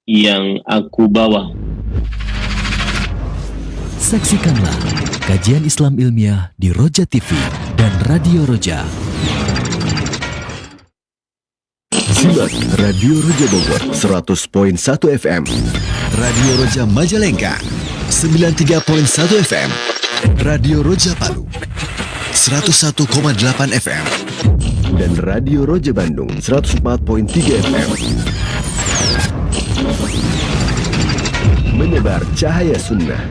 yang aku bawa. Saksikanlah kajian Islam ilmiah di Roja TV dan Radio Roja. Simak Radio Roja Bogor 100.1 FM, Radio Roja Majalengka 93.1 FM, Radio Roja Palu 101,8 FM, dan Radio Roja Bandung 104.3 FM. Menebar cahaya sunnah.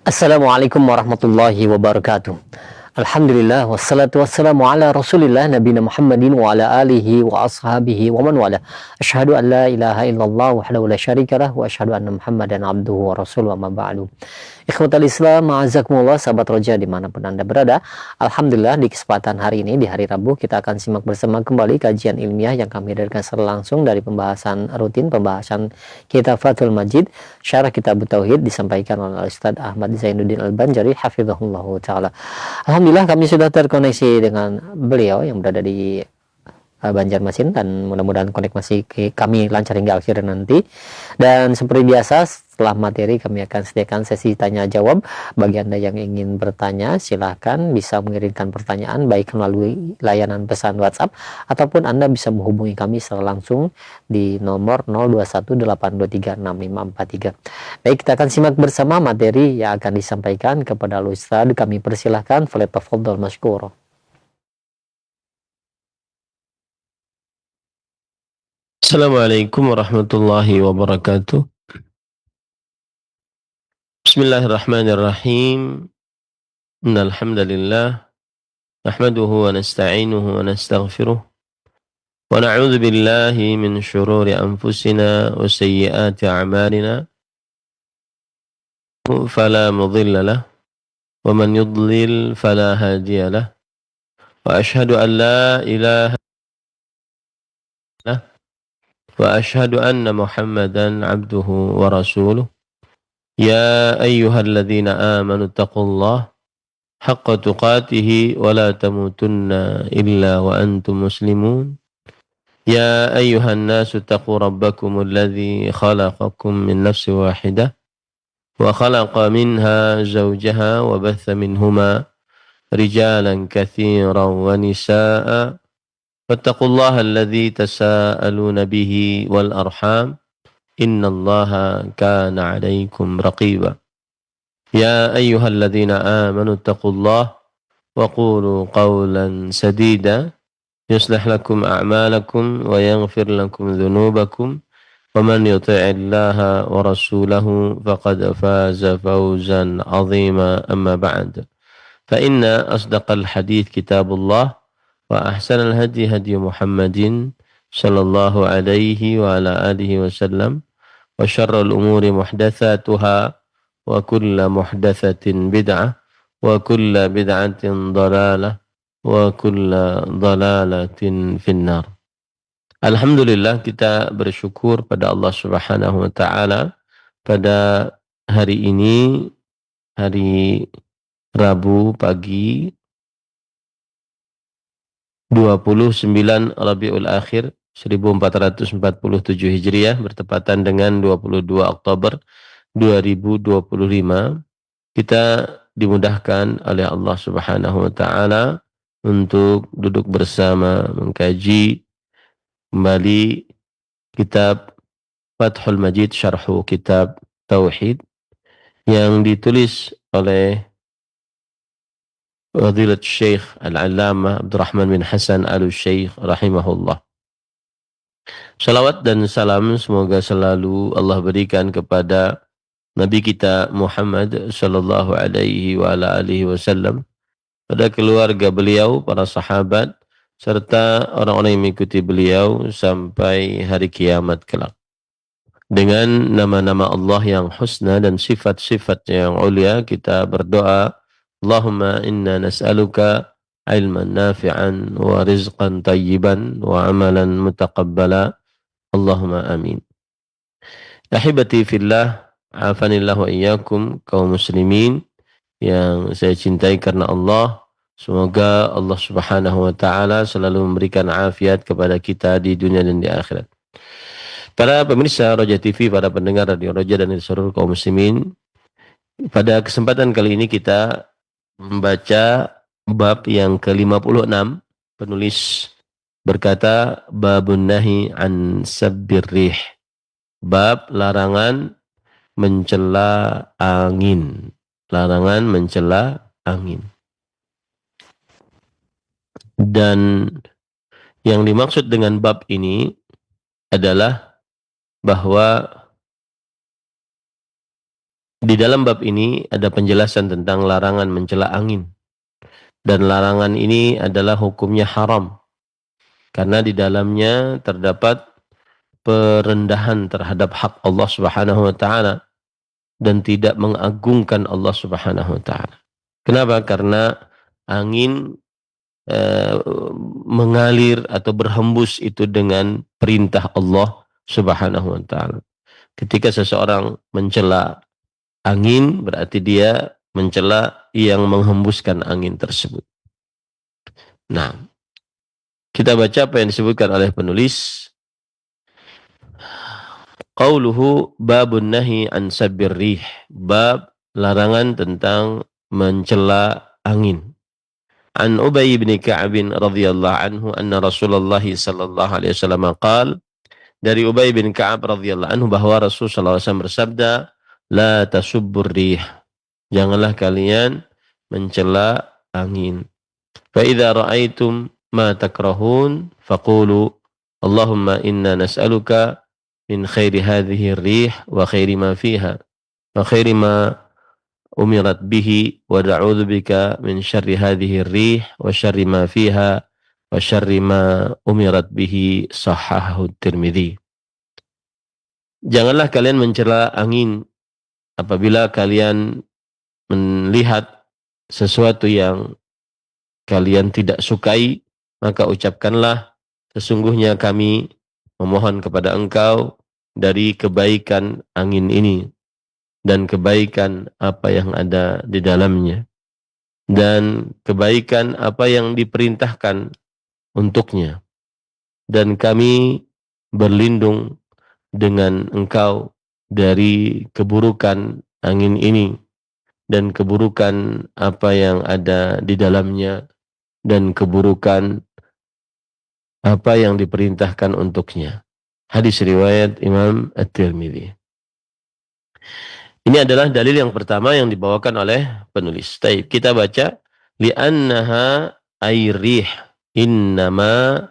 Assalamualaikum warahmatullahi wabarakatuh. Alhamdulillah wassalatu wassalamu ala Rasulillah nabiyina Muhammadin wa ala alihi wa ashabihi wa man wala. Asyhadu an la ilaha illallah wahdahu la syarikalah wa asyhadu anna Muhammadan abduhu wa rasuluhu amma ba'du. Ikhwatal Islam, ma'azakumullah, sahabat Roja dimanapun Anda berada. Alhamdulillah di kesempatan hari ini, di hari Rabu, kita akan simak bersama kembali kajian ilmiah yang kami hadirkan secara langsung dari pembahasan rutin, pembahasan kitab Fathul Majid, syarah kitab Tauhid, disampaikan oleh Ustaz Ahmad Zainuddin Al-Banjari, hafizahullah ta'ala. Alhamdulillah kami sudah terkoneksi dengan beliau yang berada di Banjarmasin, dan mudah-mudahan koneksi kami lancar hingga akhir nanti. Dan seperti biasa, setelah materi kami akan sediakan sesi tanya jawab. Bagi Anda yang ingin bertanya, silahkan bisa mengirimkan pertanyaan baik melalui layanan pesan WhatsApp ataupun Anda bisa menghubungi kami secara langsung di nomor 0218236543. Baik, kita akan simak bersama materi yang akan disampaikan kepada Ustaz. Kami persilahkan, falyatafaddal masykur. Assalamualaikum warahmatullahi wabarakatuh. Bismillahirrahmanirrahim. Innal hamdalillah nahmaduhu wa nasta'inuhu wa nastaghfiruh wa na'udzu billahi min shururi anfusina wa sayyiati a'malina. Fala mudilla lah wa man yudlil fala hadiya lah. Wa ashhadu an la ilaha illallah wa ashhadu anna Muhammadan abduhu wa rasuluh. Ya ayyuhalladzina amanu taqullaha haqqa tuqatih wa la tamutunna illa wa antum muslimun. Ya ayyuhan nasu taqu rabbakumul ladzi khalaqakum min nafsin wahidah wa khalaqa minha zawjaha wa batha minhuma rijalan katsiran wa nisaa'a. Fattaqullaha alladzi tasaaluna bihi wal arham. Innallaha kana 'alaikum raqiba. Ya ayyuhalladzina amanu taqullaha wa qulu qawlan sadida yuslih lakum a'malakum wa yaghfir lakum dhunubakum wa man yuti'illaha wa rasulahu faqad faza fawzan 'azima. Amma ba'd. Fa inna asdaqal hadits kitabullah wa ahsanal hadi hadi Muhammadin sallallahu alaihi wa ala alihi wasallam wa syarrul umuri muhdatsatuha wa kullu muhdatsatin bid'ah wa kullu bid'atin dhalalah wa kullu dhalalatin finnar. Alhamdulillah, kita bersyukur pada Allah Subhanahu wa taala pada hari ini, hari Rabu pagi 29 Rabiul Akhir 1447 Hijriah, bertepatan dengan 22 Oktober 2025. Kita dimudahkan oleh Allah Subhanahu wa taala untuk duduk bersama mengkaji kembali kitab Fathul Majid, syarhu kitab Tauhid, yang ditulis oleh Fadilat Syekh Al-Allamah Abdurrahman bin Hasan Al-Syekh rahimahullah. Salawat dan salam semoga selalu Allah berikan kepada Nabi kita Muhammad sallallahu alaihi wa ala alihi wasallam, pada keluarga beliau, para sahabat, serta orang-orang yang mengikuti beliau sampai hari kiamat kelak. Dengan nama-nama Allah yang husna dan sifat-sifat yang ulia, kita berdoa, Allahumma inna nas'aluka ilman nafi'an wa rizqan tayyiban wa amalan mutaqabbala. Allahumma amin. Ahibati fillah, afanillah wa iyyakum kaum muslimin yang saya cintai karena Allah. Semoga Allah Subhanahu wa taala selalu memberikan afiat kepada kita di dunia dan di akhirat. Para pemirsa Roja TV, para pendengar Radio Roja dan seluruh kaum muslimin, pada kesempatan kali ini kita membaca bab yang ke-56. Penulis berkata, babun nahi an sabbir rih. Bab larangan mencela angin. Larangan mencela angin. Dan yang dimaksud dengan bab ini adalah bahwa di dalam bab ini ada penjelasan tentang larangan mencela angin. Dan larangan ini adalah hukumnya haram. Karena di dalamnya terdapat perendahan terhadap hak Allah Subhanahu wa taala dan tidak mengagungkan Allah Subhanahu wa taala. Kenapa? Karena angin mengalir atau berhembus itu dengan perintah Allah Subhanahu wa taala. Ketika seseorang mencela angin, berarti dia mencela yang menghembuskan angin tersebut. Nah, kita baca apa yang disebutkan oleh penulis. Qauluhu babun nahi an sabbir rih. Bab larangan tentang mencela angin. An Ubay bin Ka'ab radhiyallahu anhu anna Rasulullah sallallahu alaihi wasallam qaal, dari Ubay bin Ka'ab radhiyallahu anhu bahwa Rasul sallallahu alaihi wasallam bersabda, la tasubbur rih. Janganlah kalian mencela angin. Fa idza ra'aitum ma takrahun faqulu Allahumma inna nas'aluka min khairi hadhihi ar-rih wa khairi ma fiha wa khairi ma umirat bihi wa na'udzu bika min syarri hadhihi ar-rih wa syarri ma fiha wa syarri ma umirat bihi. Sahahahu Tirmidzi. Janganlah kalian mencela angin apabila kalian melihat sesuatu yang kalian tidak sukai, maka ucapkanlah, sesungguhnya kami memohon kepada engkau dari kebaikan angin ini dan kebaikan apa yang ada di dalamnya dan kebaikan apa yang diperintahkan untuknya, dan kami berlindung dengan engkau dari keburukan angin ini dan keburukan apa yang ada di dalamnya dan keburukan apa yang diperintahkan untuknya. Hadis riwayat Imam At-Tirmidzi. Ini adalah dalil yang pertama yang dibawakan oleh penulis. Baik, kita baca, li'annaha ayrih innama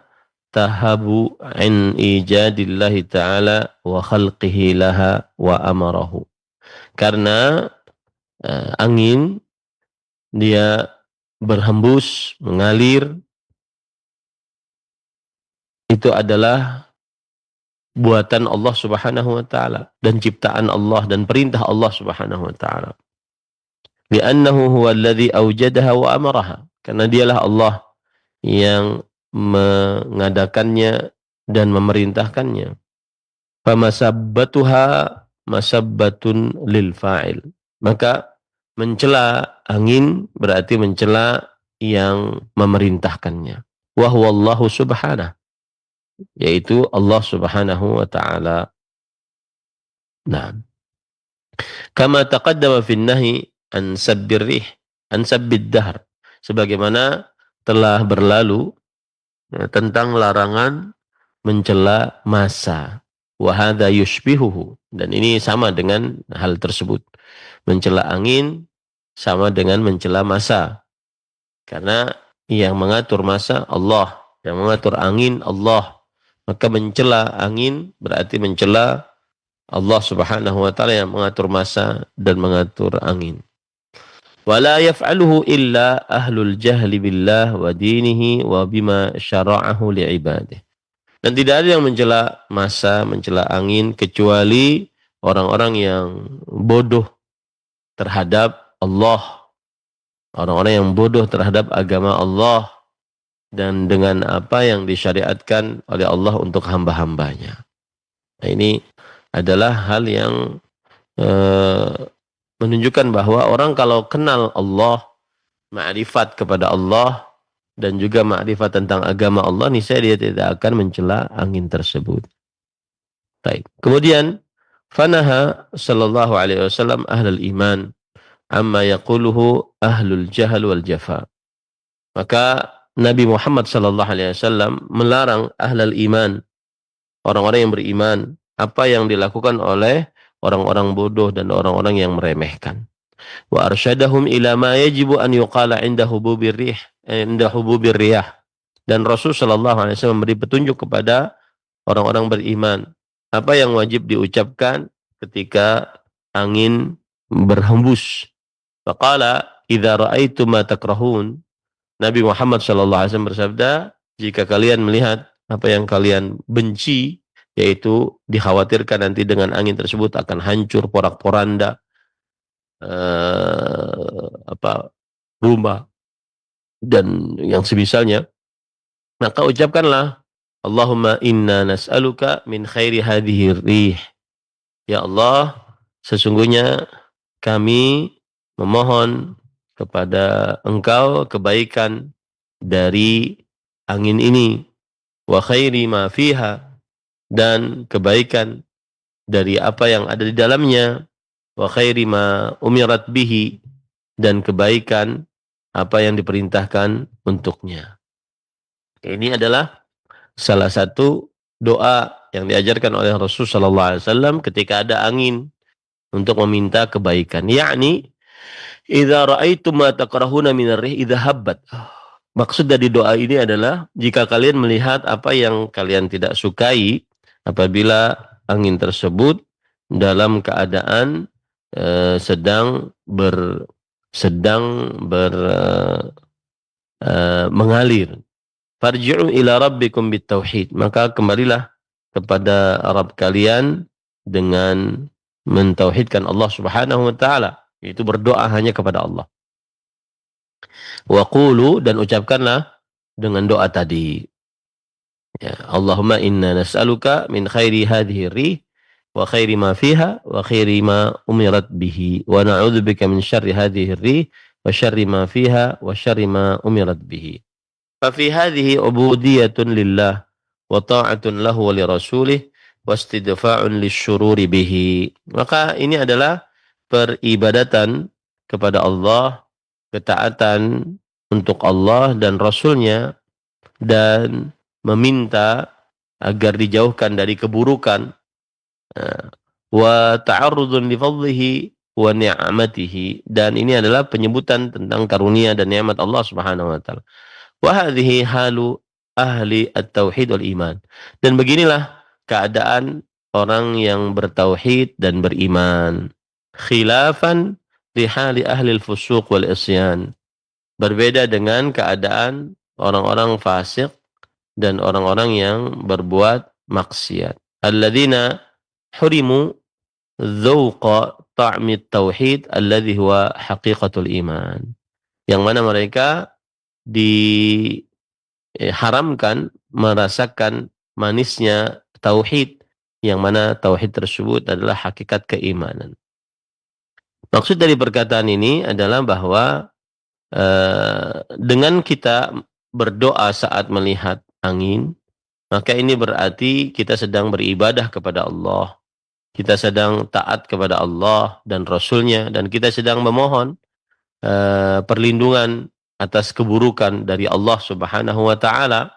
tahabu an ijadillahi ta'ala wa khalqihi laha wa amarahu. Karena angin dia berhembus, mengalir, itu adalah buatan Allah Subhanahu wa taala dan ciptaan Allah dan perintah Allah Subhanahu wa taala. Li'annahu huwa alladhi awjadaha wa amaraha. Karena dialah Allah yang mengadakannya dan memerintahkannya. Famasabbatuha masabbatun lil fa'il. Maka mencela angin berarti mencela yang memerintahkannya. Wa huwa Allah subhanahu, yaitu Allah Subhanahu wa taala. Nah, kama taqaddama fi nahi an sabbir rih, an sabbid dahr, sebagaimana telah berlalu tentang larangan mencela masa. Wa hadza yushbihuhu, dan ini sama dengan hal tersebut. Mencela angin sama dengan mencela masa. Karena yang mengatur masa Allah, yang mengatur angin Allah. Maka mencela angin berarti mencela Allah Subhanahu wa taala yang mengatur masa dan mengatur angin. Wala yaf'aluhu illa ahlul jahli billah wa dinihi wa bima syara'ahu li'ibadihi. Dan tidak ada yang mencela masa, mencela angin kecuali orang-orang yang bodoh terhadap Allah. Orang-orang yang bodoh terhadap agama Allah dan dengan apa yang disyariatkan oleh Allah untuk hamba-hambanya. Nah, ini adalah hal yang menunjukkan bahwa orang kalau kenal Allah, ma'rifat kepada Allah, dan juga ma'rifat tentang agama Allah, niscaya dia tidak akan mencela angin tersebut. Baik. Kemudian, fanaha sallallahu alaihi wasallam ahlul iman amma yaquluhu ahlul jahal wal jafa. Maka Nabi Muhammad sallallahu alaihi wasallam melarang ahlul iman, orang-orang yang beriman, apa yang dilakukan oleh orang-orang bodoh dan orang-orang yang meremehkan. Wa arsyadahum ila ma yajibu an yuqala inda hububir riyah. Dan Rasul sallallahu alaihi wasallam memberi petunjuk kepada orang-orang beriman apa yang wajib diucapkan ketika angin berhembus. Faqala idza ra'aitum ma takrahun. Nabi Muhammad sallallahu alaihi wasallam bersabda, jika kalian melihat apa yang kalian benci, yaitu dikhawatirkan nanti dengan angin tersebut akan hancur porak-poranda rumah dan yang semisalnya, maka ucapkanlah Allahumma inna nas'aluka min khairi hadhihi rih. Ya Allah, sesungguhnya kami memohon kepada Engkau kebaikan dari angin ini, wa khairi ma fiha, dan kebaikan dari apa yang ada di dalamnya, wa khairi ma umirat bihi, dan kebaikan apa yang diperintahkan untuknya. Ini adalah salah satu doa yang diajarkan oleh Rasul sallallahu alaihi wasallam ketika ada angin untuk meminta kebaikan. Yakni idza ra'aitum ma takrahuna min ar-rih idza habbat. Maksud dari doa ini adalah jika kalian melihat apa yang kalian tidak sukai apabila angin tersebut dalam keadaan sedang mengalir. Farji'u ila rabbikum bitauhid. Maka kembalilah kepada Rabb kalian dengan mentauhidkan Allah Subhanahu wa taala, yaitu berdoa hanya kepada Allah. Wa qulu, dan ucapkanlah dengan doa tadi. Ya, Allahumma inna nas'aluka min khairi hadhihi rih wa khairi ma fiha wa khairi ma umirat bihi wa na'udzubika min syarri hadhihi rih wa syarri ma fiha wa syarri ma umirat bihi. Fa fi hadhihi ubudiyatun lillah wa ta'atun lahu wa li rasulih wa istidfa'un lisyururi bihi. Maka ini adalah peribadatan kepada Allah, ketaatan untuk Allah dan Rasulnya, dan meminta agar dijauhkan dari keburukan, wa ta'arrudun li fadlihi wa ni'matihi, dan ini adalah penyebutan tentang karunia dan nikmat Allah Subhanahu wa taala. Wa hadhihi halu ahli at-tauhid wal iman. Dan beginilah keadaan orang yang bertauhid dan beriman. Khilafan li hali ahli al-fusuq wal isyan. Berbeda dengan keadaan orang-orang fasik dan orang-orang yang berbuat maksiat. Alladzina hurimu dzauqa ta'mit tauhid alladzi huwa haqiqatul iman. Yang mana mereka diharamkan merasakan manisnya tauhid, yang mana tauhid tersebut adalah hakikat keimanan. Maksud dari perkataan ini adalah bahwa dengan kita berdoa saat melihat angin, maka ini berarti kita sedang beribadah kepada Allah, kita sedang taat kepada Allah dan Rasulnya, dan kita sedang memohon perlindungan atas keburukan dari Allah Subhanahu wa taala.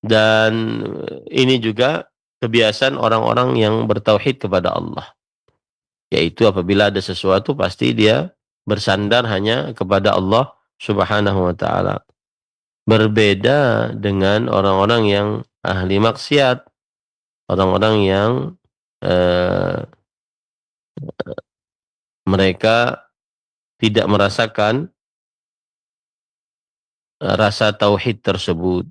Dan ini juga kebiasaan orang-orang yang bertauhid kepada Allah, yaitu apabila ada sesuatu pasti dia bersandar hanya kepada Allah Subhanahu wa taala. Berbeda dengan orang-orang yang ahli maksiat, orang-orang yang mereka tidak merasakan rasa tauhid tersebut.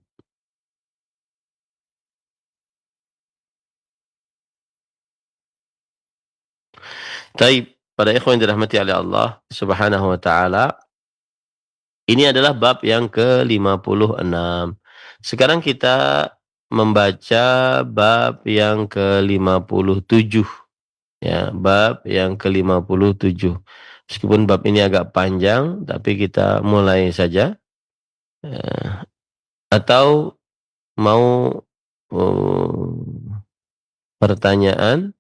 Taib, pada ikhwan yang dirahmati oleh Allah Subhanahu wa taala, ini adalah bab yang ke-56. Sekarang kita membaca bab yang ke-57. Ya, bab yang ke-57. Meskipun bab ini agak panjang, tapi kita mulai saja. Eh, atau mau pertanyaan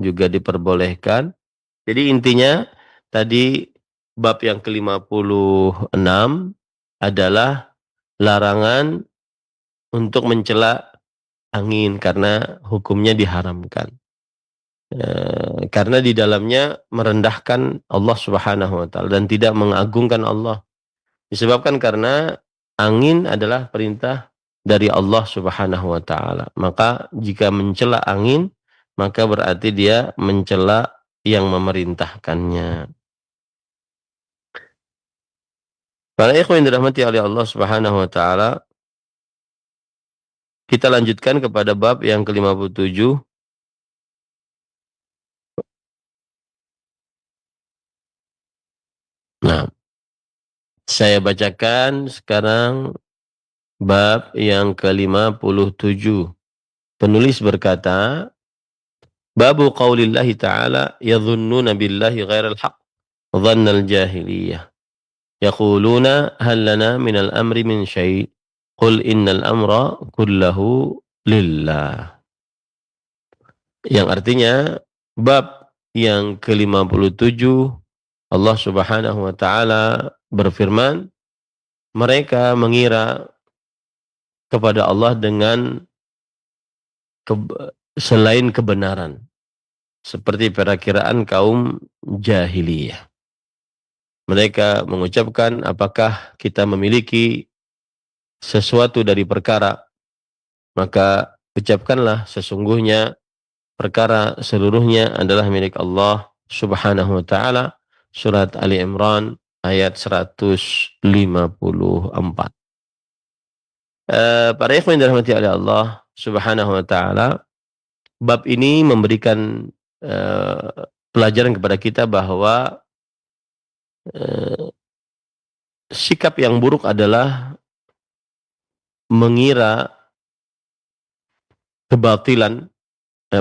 juga diperbolehkan. Jadi intinya tadi bab yang ke-56 adalah larangan untuk mencela angin karena hukumnya diharamkan. Karena di dalamnya merendahkan Allah Subhanahu wa taala dan tidak mengagungkan Allah. Disebabkan karena angin adalah perintah dari Allah Subhanahu wa taala. Maka jika mencela angin, maka berarti dia mencela yang memerintahkannya. Para ikhwan yang dirahmati oleh Allah Subhanahu wa taala, kita lanjutkan kepada bab yang ke-57. Nah, saya bacakan sekarang bab yang ke-57. Penulis berkata, Babu qaulillahi ta'ala yadhunnuna billahi ghairal haq dhannal jahiliyah. Yaquluna hal lana minal amri min syai' qul innal amra kullahu lillah. Yang artinya bab yang ke-57 Allah Subhanahu wa taala berfirman, mereka mengira kepada Allah dengan selain kebenaran, seperti perakiraan kaum jahiliyah. Mereka mengucapkan, apakah kita memiliki sesuatu dari perkara, maka ucapkanlah sesungguhnya perkara seluruhnya adalah milik Allah Subhanahu wa taala. Surat Ali Imran ayat 154. Para ikhwan yang dirahmati oleh Allah Subhanahu wa taala, bab ini memberikan pelajaran kepada kita bahwa sikap yang buruk adalah mengira kebatilan,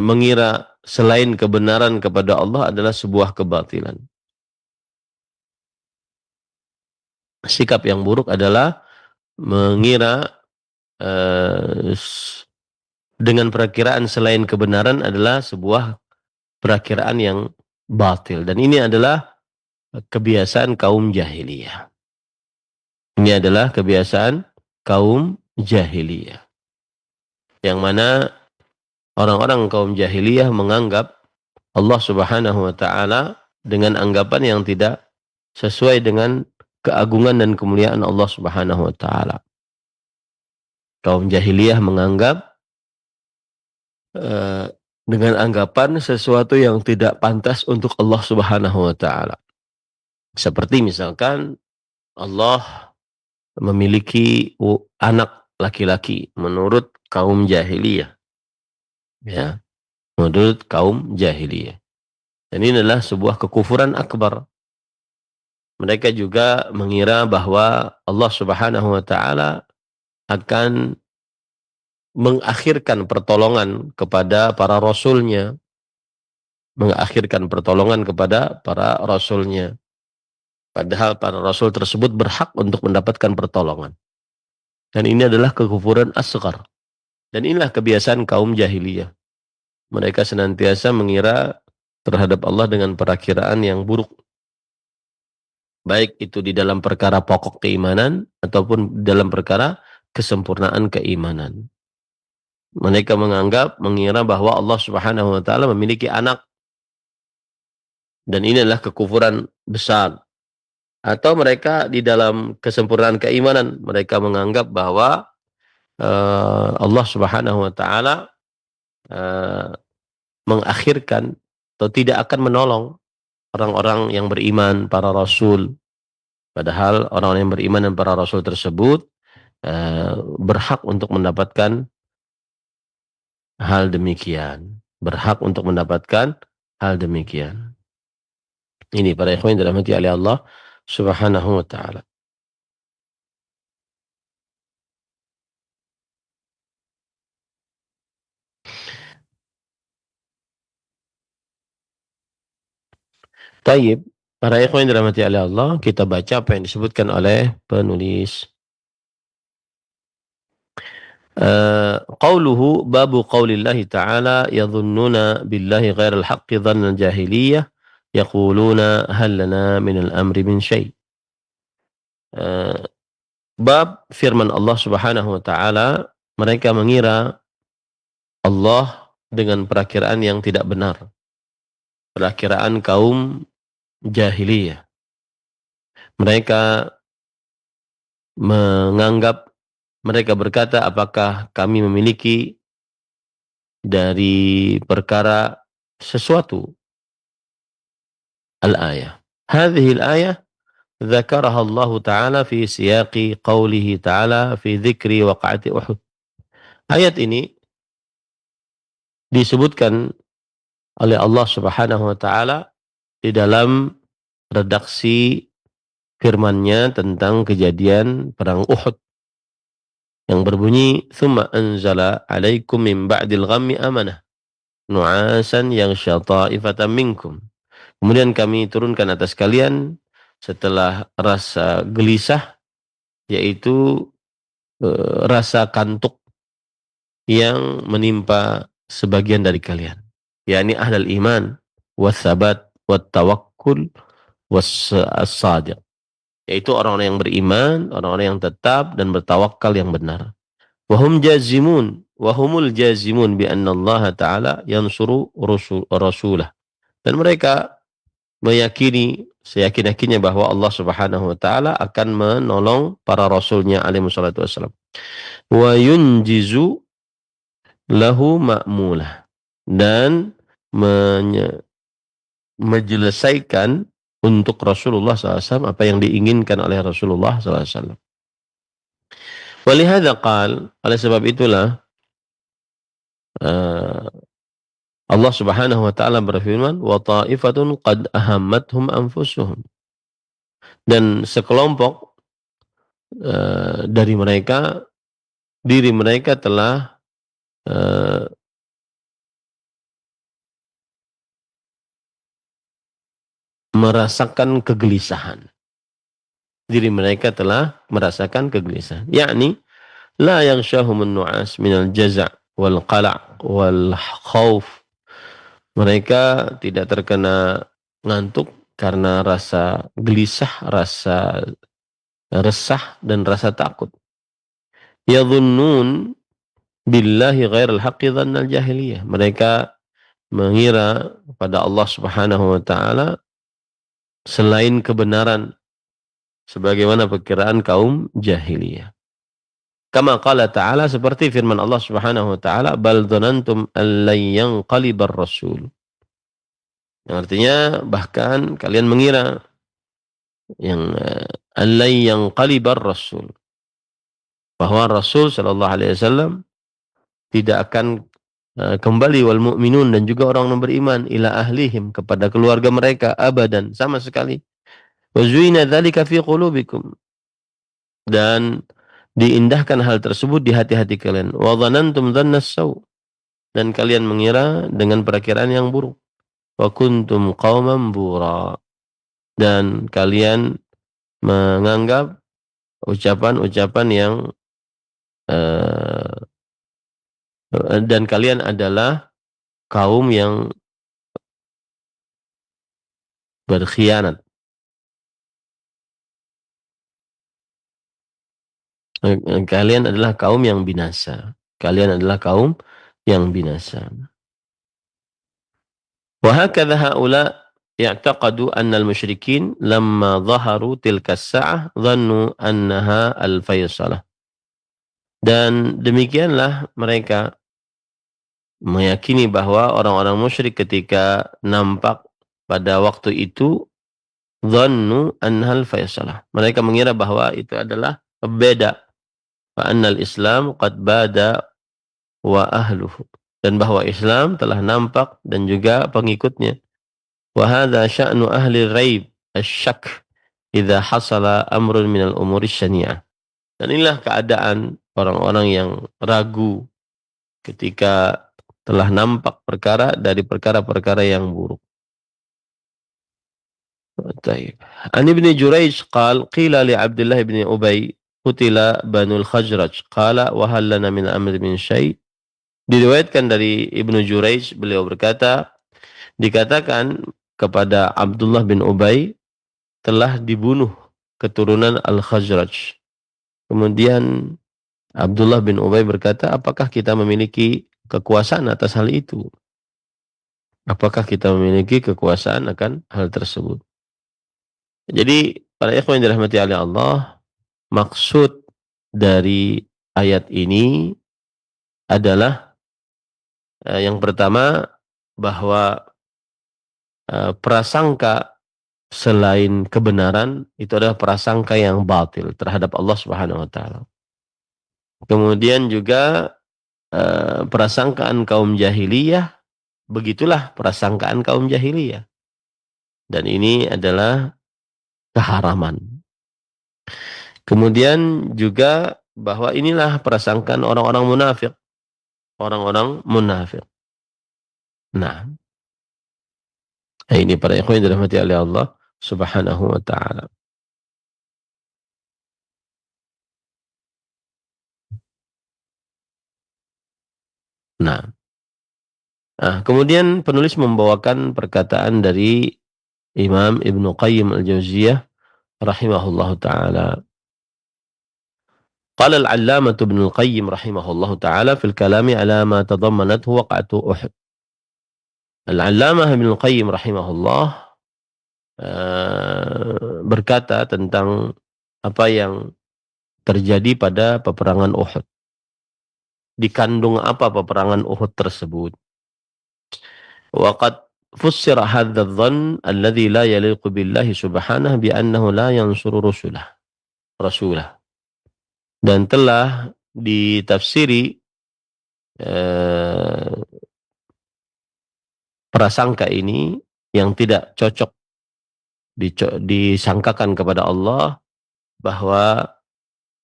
mengira selain kebenaran kepada Allah adalah sebuah kebatilan. Sikap yang buruk adalah mengira dengan perakiraan selain kebenaran adalah sebuah perakiraan yang batil. Dan ini adalah kebiasaan kaum jahiliyah. Ini adalah kebiasaan kaum jahiliyah. Yang mana orang-orang kaum jahiliyah menganggap Allah Subhanahu wa taala dengan anggapan yang tidak sesuai dengan keagungan dan kemuliaan Allah Subhanahu wa taala. Kaum jahiliyah menganggap dengan anggapan sesuatu yang tidak pantas untuk Allah Subhanahu wa taala. Seperti misalkan Allah memiliki anak laki-laki menurut kaum jahiliyah. Ya, menurut kaum jahiliyah. Dan ini adalah sebuah kekufuran akbar. Mereka juga mengira bahwa Allah Subhanahu wa taala akan mengakhirkan pertolongan kepada para rasulnya, mengakhirkan pertolongan kepada para rasulnya. Padahal para rasul tersebut berhak untuk mendapatkan pertolongan. Dan ini adalah kekufuran asghar. Dan inilah kebiasaan kaum jahiliyah. Mereka senantiasa mengira terhadap Allah dengan perakiraan yang buruk. Baik itu di dalam perkara pokok keimanan ataupun dalam perkara kesempurnaan keimanan. Mereka mengira bahwa Allah Subhanahu wa taala memiliki anak. Dan ini adalah kekufuran besar. Atau mereka di dalam kesempurnaan keimanan, mereka menganggap bahwa Allah Subhanahu wa taala mengakhirkan atau tidak akan menolong orang-orang yang beriman, para rasul. Padahal orang-orang yang beriman dan para rasul tersebut berhak untuk mendapatkan hal demikian. Berhak untuk mendapatkan hal demikian. Ini para ikhwan yang dirahmati oleh Allah Subhanahu wa ta'ala. Taib, para ikhwan yang dirahmati oleh Allah, kita baca apa yang disebutkan oleh penulis. Qauluhu babu qaulillahi ta'ala yadhunnuna billahi ghairal haqqi dhannal jahiliyah yaquluna hal lana minal amri min syai'. Bab firman Allah Subhanahu wa taala, mereka mengira Allah dengan perakiraan yang tidak benar. Perakiraan kaum jahiliyah. Mereka menganggap, mereka berkata, apakah kami memiliki dari perkara sesuatu? Al-ayah. Hadhihi al-ayah ذكرها الله تعالى في سياق قوله تعالى في ذكر وقعة أحد. Ayat ini disebutkan oleh Allah Subhanahu wa taala di dalam redaksi firman-Nya tentang kejadian perang Uhud yang berbunyi thumma anzala 'alaikum min ba'dil ghammi amanah nu'asan yaghsha ta'ifatan minkum. Kemudian kami turunkan atas kalian setelah rasa gelisah, yaitu rasa kantuk yang menimpa sebagian dari kalian, yakni ahlul iman wassabat wattawakkul was-sadiq, yaitu orang-orang yang beriman, orang-orang yang tetap dan bertawakal yang benar. Wahum jazimun, wahumul jazimun bi anna Allah Ta'ala yansuru rasulah. Dan mereka meyakini seyakin-yakinnya bahwa Allah Subhanahu wa taala akan menolong para rasulnya alaihi wassalatu wassalam. Wa yunjizu lahu ma'mulah, dan menyelesaikan untuk Rasulullah SAW apa yang diinginkan oleh Rasulullah SAW. Walihada qal, oleh sebab itulah Allah Subhanahu wa taala berfirman, wa ta'ifatun qad ahammathum anfusuhum, dan sekelompok dari mereka, diri mereka telah merasakan kegelisahan. Diri mereka telah merasakan kegelisahan. Yakni la yaghshahumun nu'as minal jaza' wal qala' wal khauf. Mereka tidak terkena ngantuk karena rasa gelisah, rasa resah, dan rasa takut. Yadhunnun billahi ghairal haqqi dhannal jahiliyah. Mereka mengira pada Allah Subhanahu wa taala selain kebenaran, sebagaimana perkiraan kaum jahiliyah. Kama qala ta'ala, seperti firman Allah Subhanahu wa taala, bal dhanantum an lan yanqalibar rasul. Yang artinya bahkan kalian mengira yang an lan yanqalibar rasul, bahwa Rasul sallallahu alaihi wasallam tidak akan kembali, wal mu'minun, dan juga orang yang beriman, ila ahlihim, kepada keluarga mereka, abadan, sama sekali. Wa zuina dzalika fi qulubikum, dan diindahkan hal tersebut di hati-hati kalian. Wa dhanantum dhannas saw, dan kalian mengira dengan perakiraan yang buruk. Wa kuntum qauman bura, dan kalian menganggap ucapan-ucapan yang dan kalian adalah kaum yang berkhianat. Kalian adalah kaum yang binasa. Kalian adalah kaum yang binasa. Wa hakadha haula ya'taqadu anna al-musyrikin lamma dhaharu tilka as-sa'ah dhannu annaha al-faysalah. Dan demikianlah mereka meyakini bahwa orang-orang musyrik ketika nampak pada waktu itu, dhannu annaha al-faysalah, mereka mengira bahwa itu adalah beda. Fa annal Islam qad bada wa ahluhu, dan bahwa Islam telah nampak dan juga pengikutnya. Wa hadza sya'nu ahli raib asy-syak idza hasala amrun minal umuri syani'ah. Dan inilah keadaan orang-orang yang ragu ketika telah nampak perkara dari perkara-perkara yang buruk. طيب. An Ibni Jurayj qala qila li Abdullah ibn Ubay qutila Banul Khazraj qala wa hal lana min amri min syai'. Diriwayatkan dari Ibnu Jurayj, beliau berkata, dikatakan kepada Abdullah bin Ubay telah dibunuh keturunan Al-Khazraj. Kemudian Abdullah bin Ubay berkata, apakah kita memiliki kekuasaan atas hal itu? Apakah kita memiliki kekuasaan akan hal tersebut? Jadi, para ikhwan yang dirahmati oleh Allah, maksud dari ayat ini adalah yang pertama, bahwa prasangka selain kebenaran itu adalah prasangka yang batil terhadap Allah Subhanahu wa taala. Kemudian juga prasangkaan kaum jahiliyah, begitulah prasangkaan kaum jahiliyah. Dan ini adalah keharaman. Kemudian juga bahwa inilah prasangkaan orang-orang munafik. Orang-orang munafik. Nah, ini para ikhwan yang dirahmati oleh Allah Subhanahu wa taala. Nah, kemudian penulis membawakan perkataan dari Imam Ibnu Qayyim al-Jauziyah rahimahullahu taala. Qala al-'allamah Ibnu Qayyim rahimahullahu taala fil kalami ala ma tadammanathu waqa'atu Uhud. Al-'allamah Ibnu Qayyim rahimahullah berkata tentang apa yang terjadi pada peperangan Uhud. Dikandung apa peperangan Uhud tersebut? Waqad fussira hadha adh-dhann alladhi la yaliqu billahi subhanahu bi annahu la yansuru rasulah. Dan telah ditafsiri prasangka ini yang tidak cocok disangkakan kepada Allah, bahwa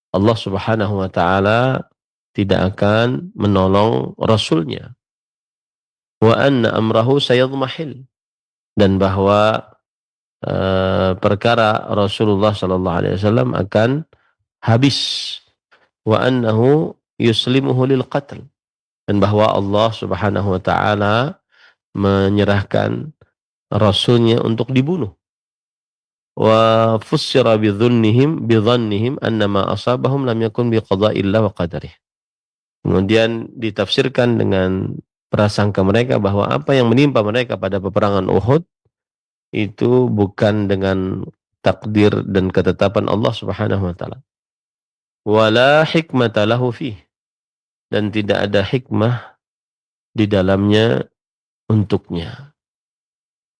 Allah Subhanahu wa taala tidak akan menolong Rasulnya. Wa anna amrahu sayadmahil. Dan bahwa perkara Rasulullah sallallahu alaihi wasallam akan habis. Wa annahu yuslimuhu lil qatl. Dan bahwa Allah Subhanahu wa taala menyerahkan Rasulnya untuk dibunuh. Wa fussira bidhannihim annama asabahum lam yakun biqada'illah wa qadarih. Kemudian ditafsirkan dengan prasangka mereka bahwa apa yang menimpa mereka pada peperangan Uhud itu bukan dengan takdir dan ketetapan Allah Subhanahu wa taala. Wala hikmata lahu fih. Dan tidak ada hikmah di dalamnya untuknya.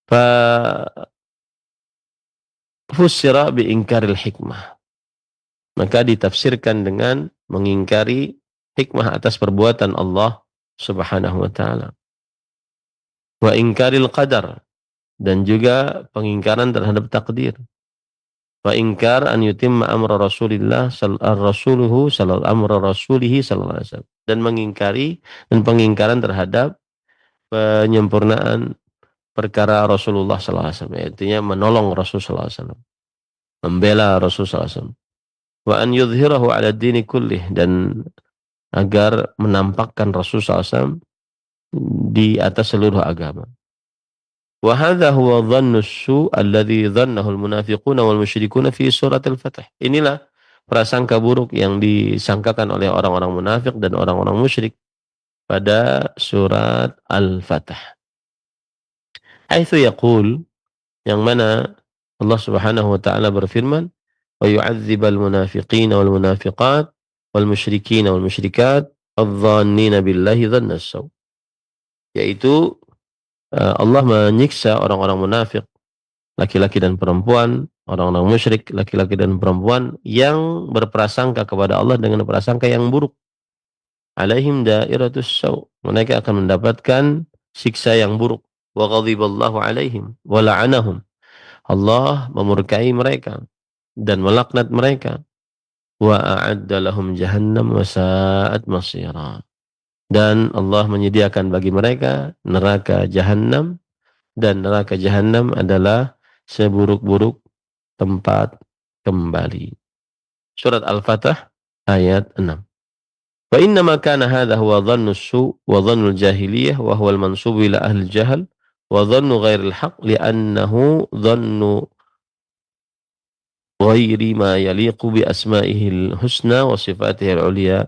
Fa fussira bi ingkaril hikmah. Maka ditafsirkan dengan mengingkari hikmah atas perbuatan Allah Subhanahu wa taala. Wa ingkaril qadar, dan juga pengingkaran terhadap takdir. Wa ingkar an yutimma amra Rasulillah sallallahu alaihi wasallam, dan mengingkari dan pengingkaran terhadap penyempurnaan perkara Rasulullah sallallahu alaihi wasallam, artinya menolong Rasul sallallahu alaihi wasallam, membela Rasul sallallahu alaihi wasallam. Wa an yudhhirahu 'ala ad-dini kullih, dan agar menampakkan Rasul SAW di atas seluruh agama. Wa hadha huwa dhannu as-su' alladhi dhannahu al-munafiquna wal musyrikuna fi surat al-Fath. Inilah prasangka buruk yang disangkakan oleh orang-orang munafik dan orang-orang musyrik pada surat Al-Fath. Haitsu yaqul, yang mana Allah Subhanahu wa taala berfirman, wa yu'adzibal munafiqina wal munafiqat wal musyrikin wal musyrikat adh-dhannina billahi dhanna as-saw. Yaitu Allah menyiksa orang-orang munafik, laki-laki dan perempuan, orang-orang musyrik, laki-laki dan perempuan yang berprasangka kepada Allah dengan prasangka yang buruk. Alaihim dairatus saw. Mereka akan mendapatkan siksa yang buruk. Wa ghadiballahu alaihim wa la'anahum. Allah memurkai mereka dan melaknat mereka. Wa a'adda lahum jahannam wa sa'at masira. Dan Allah menyediakan bagi mereka neraka jahannam, dan neraka jahannam adalah seburuk-buruk tempat kembali. Surat Al-Fatah ayat 6. Wa inna ma kana hadha huwa dhannu su' wa dhannu al-jahiliyah wa huwa al-mansub ila ahli al-jahl wa dhannu ghairi al-haq li'annahu dhannu ghairi ma yaliqu bi asma'ihi al-husna wa sifatihi al-'ulya.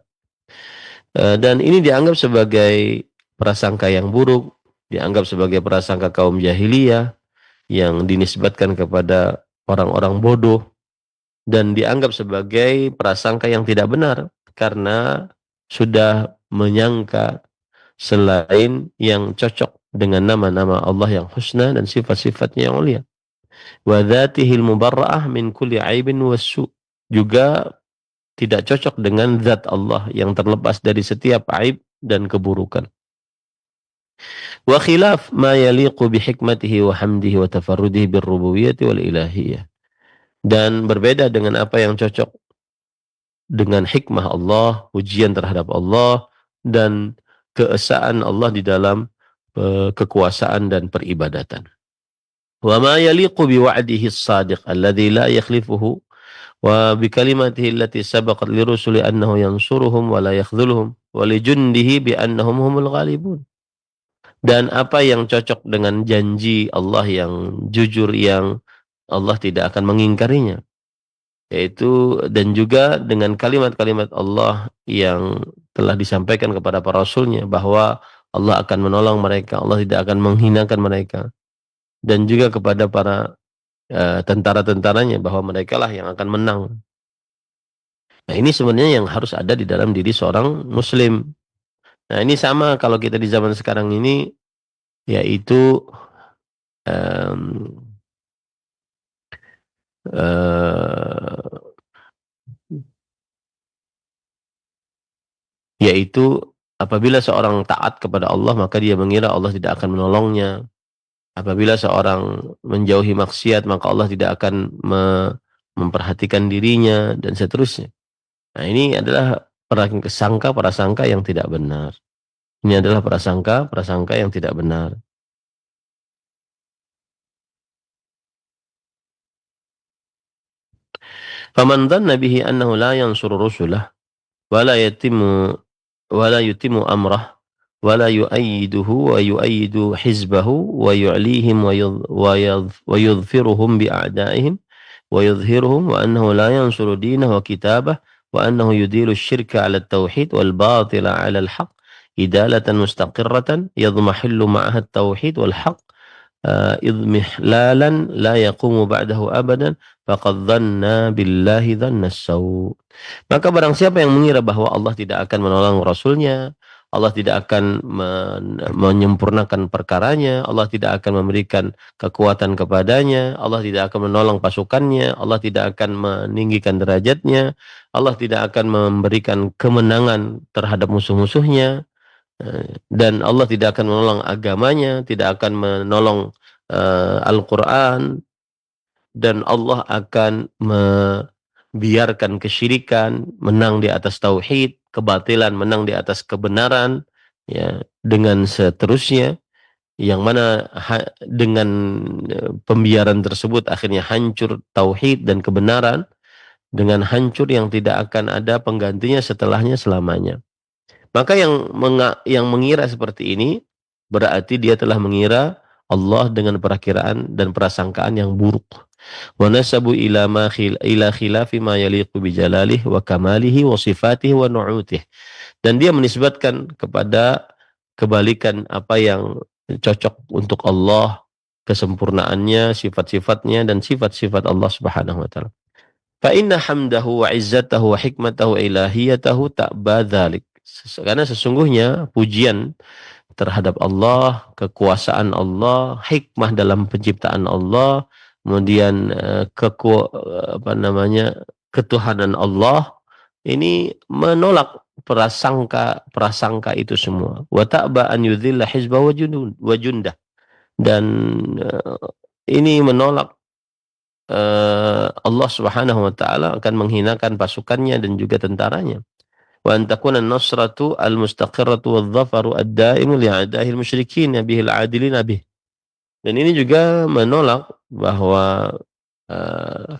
Dan ini dianggap sebagai prasangka yang buruk, dianggap sebagai prasangka kaum jahiliyah yang dinisbatkan kepada orang-orang bodoh, dan dianggap sebagai prasangka yang tidak benar karena sudah menyangka selain yang cocok dengan nama-nama Allah yang husna dan sifat-sifatnya yang mulia. Wa dzatihil mubarra'ah min kulli aibin wassu', juga tidak cocok dengan zat Allah yang terlepas dari setiap aib dan keburukan. Wa khilaf ma yaliqu bi hikmatihi wa hamdihi wa tafarrudihi bir rububiyyati wal ilahiyyah. Dan berbeda dengan apa yang cocok dengan hikmah Allah, pujian terhadap Allah, dan keesaan Allah di dalam kekuasaan dan peribadatan. Wa ma yaliqu bi wa'dihi as-sadiq alladhi la yakhlifuhu wa bi kalimatihi allati sabaqat li rusuli annahu yansuruhum wa la yakhdhuluhum wa li jundihi bi annahum humul ghalibun. Dan apa yang cocok dengan janji Allah yang jujur, yang Allah tidak akan mengingkarinya, yaitu dan juga dengan kalimat-kalimat Allah yang telah disampaikan kepada para rasulnya bahwa Allah akan menolong mereka, Allah tidak akan menghinakan mereka, dan juga kepada para tentara-tentaranya bahwa mereka lah yang akan menang. Nah, ini sebenarnya yang harus ada di dalam diri seorang muslim. Nah, ini sama kalau kita di zaman sekarang ini, yaitu yaitu apabila seorang taat kepada Allah maka dia mengira Allah tidak akan menolongnya. Apabila seorang menjauhi maksiat maka Allah tidak akan memperhatikan dirinya, dan seterusnya. Nah, ini adalah prasangka yang tidak benar. Ini adalah prasangka yang tidak benar. Faman dhanna bihi annahu la yansuru rusulah wa la yutimu amrah wa la yu'ayyiduhu wa yu'ayyidu hizbahu wa yu'lihim wa yudhfiruhum bi a'daihim wa yudhhiruhum wa annahu la yansuru dinahu wa kitabah wa annahu yudilu syirka 'ala at-tauhid wal batila 'ala al-haq idalatan mustaqirratan yadhmahillu ma'aha at-tauhid wal haq idmihlalan la yaqumu ba'dahu abadan faqad dhanna billahi dhanna as-saw'. Maka barang siapa yang mengira bahwa Allah tidak akan menolong rasulnya, Allah tidak akan menyempurnakan perkaranya, Allah tidak akan memberikan kekuatan kepadanya, Allah tidak akan menolong pasukannya, Allah tidak akan meninggikan derajatnya, Allah tidak akan memberikan kemenangan terhadap musuh-musuhnya, dan Allah tidak akan menolong agamanya, tidak akan menolong Al-Quran, dan Allah akan membiarkan kesyirikan menang di atas tauhid, kebatilan menang di atas kebenaran, ya, dengan seterusnya, yang mana dengan pembiaran tersebut akhirnya hancur tauhid dan kebenaran, dengan hancur yang tidak akan ada penggantinya setelahnya selamanya. Maka yang mengira seperti ini berarti dia telah mengira Allah dengan perakiraan dan prasangkaan yang buruk. Wa nasabu ila khilafi ma yaliqu bi jalalihi wa kamalihi wa sifatihi wa nu'utihi. Dan dia menisbatkan kepada kebalikan apa yang cocok untuk Allah, kesempurnaannya, sifat-sifatnya dan sifat-sifat Allah Subhanahu wa taala. Fa inna hamdahu wa izzatahu wa hikmatahu wa ilahiyatahu ta'ba dzalik. Karena sesungguhnya pujian terhadap Allah, kekuasaan Allah, hikmah dalam penciptaan Allah, kemudian ketuhanan Allah, ini menolak prasangka itu semua. Wa ta'ba an yudhilla hizba wa jundah. Dan ini menolak Allah Subhanahu wa taala akan menghinakan pasukannya dan juga tentaranya. Wa an takuna an-nasratu al-mustaqirratu wadh-dhafaru ad-da'imu li'a'da'i al-musyrikin bihi al-'adilina bih. Dan ini juga menolak bahwa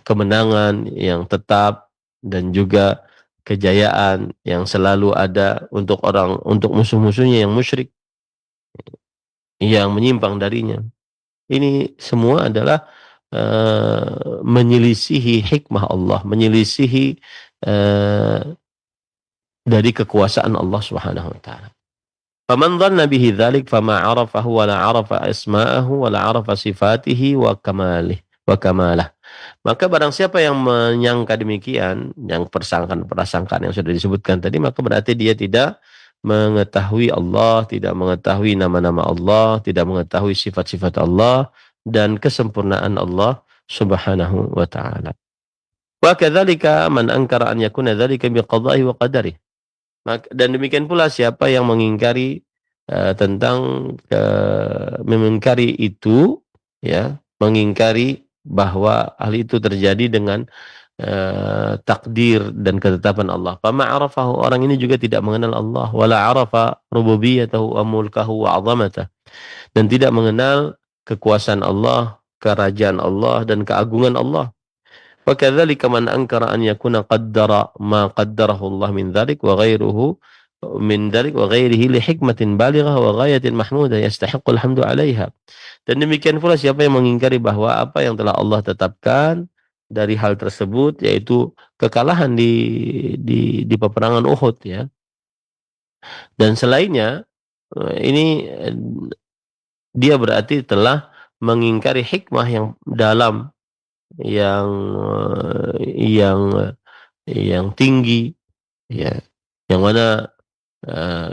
kemenangan yang tetap dan juga kejayaan yang selalu ada untuk musuh-musuhnya yang musyrik, yang menyimpang darinya. Ini semua adalah menyelisihi hikmah Allah, menyelisihi dari kekuasaan Allah Subhanahu wa taala. Faman dhanna bihi dzalik fama 'arafahu wa la 'arafa asma'ahu wa la 'arafa sifatihi wa kamalah. Maka barang siapa yang menyangka demikian, yang persangkaan yang sudah disebutkan tadi, maka berarti dia tidak mengetahui Allah, tidak mengetahui nama-nama Allah, tidak mengetahui sifat-sifat Allah dan kesempurnaan Allah Subhanahu wa taala. Wa kadzalika man ankara an yakuna dzalika biqada'i wa qadarihi. Dan demikian pula siapa yang mengingkari mengingkari itu, ya, mengingkari bahwa hal itu terjadi dengan takdir dan ketetapan Allah. Fama arafahu, orang ini juga tidak mengenal Allah, wala arafa rububiyatahu wa mulkahu wa 'azamatah, dan tidak mengenal kekuasaan Allah, kerajaan Allah dan keagungan Allah. Wa kadzalika man ankara an yakuna qaddara ma qaddarahu Allah min dzalik wa ghairuhu min dzalik wa ghairihi li hikmatin balighah wa ghayatin mahmudah yastahiqqul hamdu 'alaiha. Dan demikian pula siapa yang mengingkari bahwa apa yang telah Allah tetapkan dari hal tersebut, yaitu kekalahan di peperangan Uhud, ya, dan selainnya, ini dia berarti telah mengingkari hikmah yang dalam, yang tinggi, ya, yang mana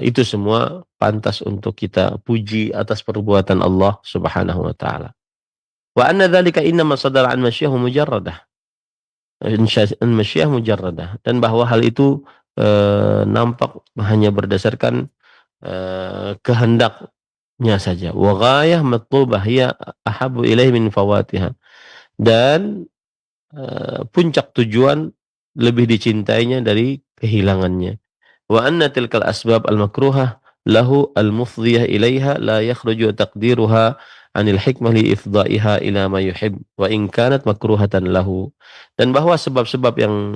itu semua pantas untuk kita puji atas perbuatan Allah Subhanahu wa taala. Wa anna dzalika innama sadara an masyiah mujarradah. Dan bahwa hal itu nampak hanya berdasarkan kehendaknya saja. Wa ghayah matlubah hiya ahabbu ilaihi min fawatiha. Dan puncak tujuan lebih dicintainya dari kehilangannya. Wa anna tilkal asbab al-makruhah lahu al-mufdhiyah ilaiha la yakhruju taqdiruha anil hikmah li ifdha'iha ila ma yuhib wa in kanat makruhatan lahu. Dan bahwa sebab-sebab yang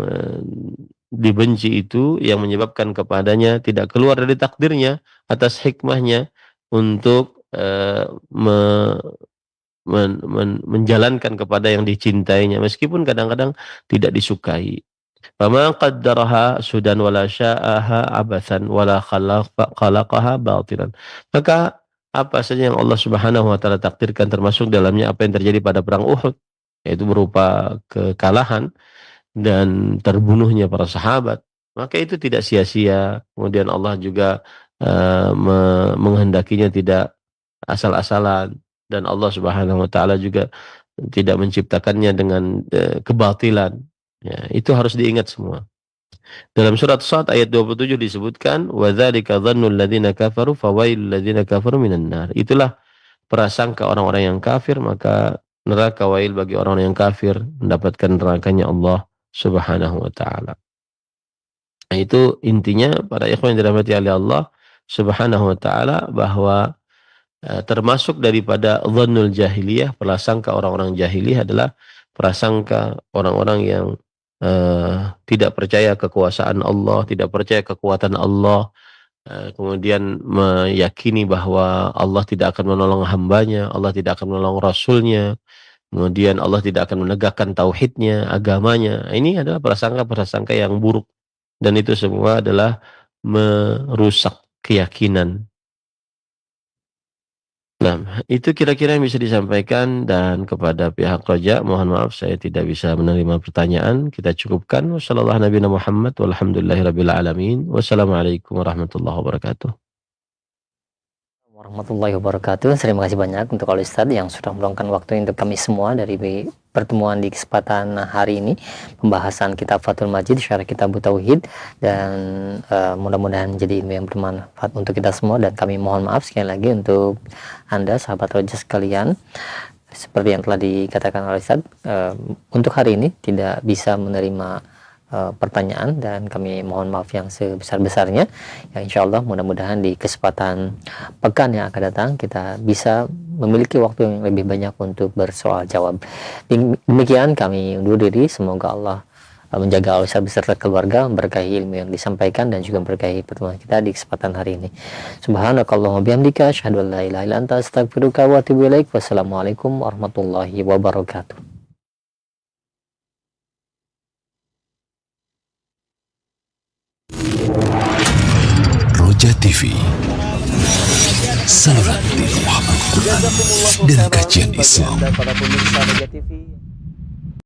dibenci itu yang menyebabkan kepadanya tidak keluar dari takdirnya atas hikmahnya untuk menjalankan kepada yang dicintainya meskipun kadang-kadang tidak disukai. Fama qaddaraha sudan wala sya'aha abathan wala khalaqaha batilan. Maka apa saja yang Allah Subhanahu wa taala takdirkan, termasuk dalamnya apa yang terjadi pada perang Uhud, yaitu berupa kekalahan dan terbunuhnya para sahabat, maka itu tidak sia-sia. Kemudian Allah juga menghendakinya tidak asal-asalan, dan Allah Subhanahu wa taala juga tidak menciptakannya dengan kebatilan. Ya, itu harus diingat semua. Dalam surat Shad ayat 27 disebutkan, wa dzalika dhannul ladzina kafaru fawailul ladzina kafaru minan nar. Itulah prasangka orang-orang yang kafir, maka neraka wail bagi orang yang kafir, mendapatkan nerakanya Allah Subhanahu wa taala. Nah, itu intinya para ikhwan yang dirahmati oleh Allah Subhanahu wa taala, bahwa termasuk daripada dhannul jahiliyah, prasangka orang-orang jahiliyah adalah prasangka orang-orang yang tidak percaya kekuasaan Allah, tidak percaya kekuatan Allah, kemudian meyakini bahwa Allah tidak akan menolong hambanya, Allah tidak akan menolong Rasulnya, kemudian Allah tidak akan menegakkan tauhidnya, agamanya. Ini adalah prasangka-prasangka yang buruk, dan itu semua adalah merusak keyakinan. Nah, itu kira-kira yang bisa disampaikan, dan kepada pihak Roja, mohon maaf saya tidak bisa menerima pertanyaan. Kita cukupkan. Wassalamualaikum warahmatullahi wabarakatuh. Warahmatullahi wabarakatuh. Terima kasih banyak untuk Al Ustadz yang sudah meluangkan waktu untuk kami semua dari pertemuan di kesempatan hari ini, pembahasan kitab Fathul Majid syarah kitab Tauhid, dan mudah-mudahan menjadi ilmu yang bermanfaat untuk kita semua. Dan kami mohon maaf sekali lagi untuk Anda sahabat Roja sekalian, seperti yang telah dikatakan oleh Ustadz, untuk hari ini tidak bisa menerima pertanyaan, dan kami mohon maaf yang sebesar-besarnya. Ya, insya Allah mudah-mudahan di kesempatan pekan yang akan datang kita bisa memiliki waktu yang lebih banyak untuk bersoal jawab. Demikian kami undur diri. Semoga Allah menjaga Al Ustaz beserta keluarga, memberkahi ilmu yang disampaikan dan juga memberkahi pertemuan kita di kesempatan hari ini. Subhanakallahumma bihamdika asyhadu an la ilaha illa anta astaghfiruka wa atubu ilaik. Wassalamualaikum warahmatullahi wabarakatuh. Roja TV, saluran tilawahan Al-Quran dan kajian Islam. Para pemirsa Roja TV.